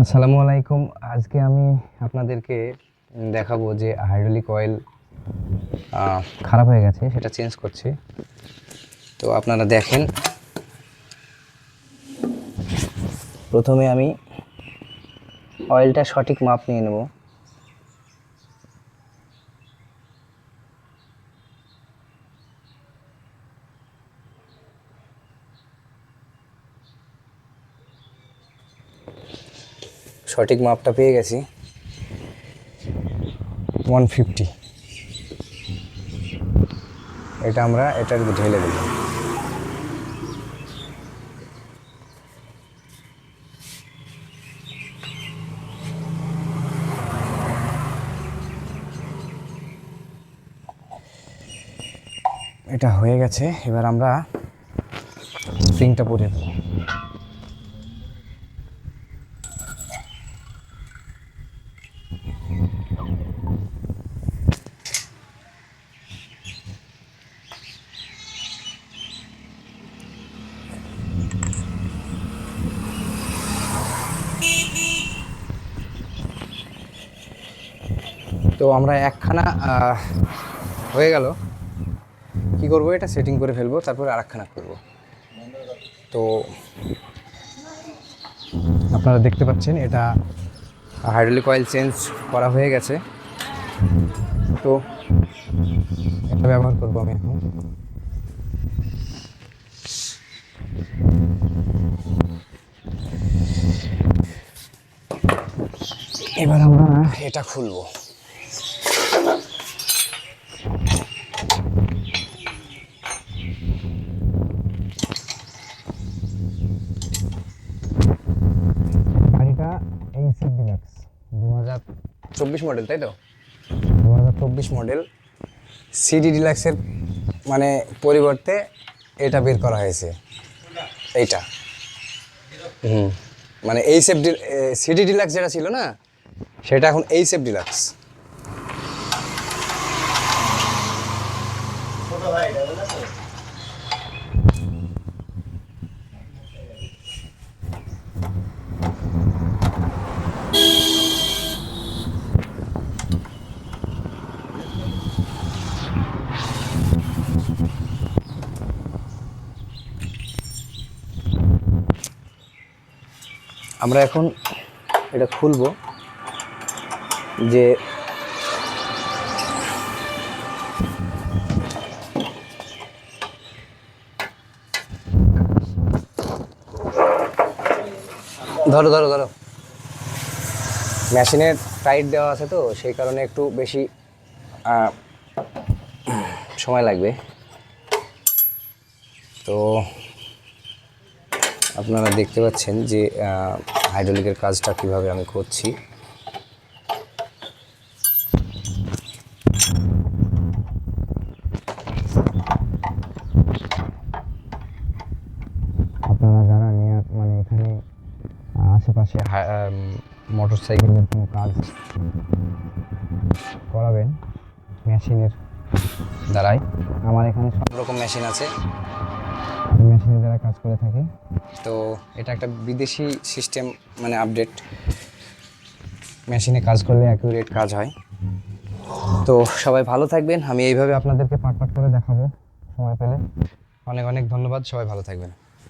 আসসালামু আলাইকুম। আজকে আমি আপনাদেরকে দেখাবো যে হাইড্রোলিক অয়েল খারাপ হয়ে গেছে, সেটা চেঞ্জ করছি। তো আপনারা দেখেন, প্রথমে আমি অয়েলটা সঠিক মাপ নিয়ে নেব। সঠিক মাপটা পেয়ে গেছি 150। এটা আমরা এটার ঢেলে দেব। এটা হয়ে গেছে, এবার আমরা স্প্রিংটা পরে দেবো। তো আমরা একখানা হয়ে গেল, কি করব, এটা সেটিং করে ফেলবো, তারপরে আরেকখানা করব। তো আপনারা দেখতে পাচ্ছেন এটা হাইড্রোলিক অয়েল চেঞ্জ করা হয়ে গেছে। তো এটা ব্যবহার করবো আমি এখন। এবার আমরা এটা খুলবো। গাড়িটা এইচএফ ডিলাক্স 2024 মডেল, তাই তো? 2024 মডেল। সিডি ডিলাক্সের মানে পরিবর্তে এটা বের করা হয়েছে, এইটা। মানে এইচএফ সিডি ডিলাক্স যেটা ছিল না, সেটা এখন এইচএফ ডিলাক্স। আমরা এখন এটা খুলবো। যে ধরো ধরো ধরো, মেশিনের টাইট দেওয়া আছে, তো সেই কারণে একটু বেশি সময় লাগবে। তো আপনারা দেখতে পাচ্ছেন যে হাইড্রোলিকের কাজটা কিভাবে আমি করছি। আপনারা যারা নিয়ে মানে এখানে আশেপাশে মোটর সাইকেলের কোনো কাজ করাবেন মেশিনের দ্বারাই, আমার এখানে সব রকম মেশিন আছে, মেশিনের দ্বারা কাজ করে থাকি। তো এটা একটা বিদেশি সিস্টেম, মানে আপডেট। মেশিনে কাজ করলে অ্যাকুরেট কাজ হয়। তো সবাই ভালো থাকবেন, আমি এইভাবে আপনাদেরকে পাট পাট করে দেখাবো সময় পেলে। অনেক অনেক ধন্যবাদ, সবাই ভালো থাকবেন।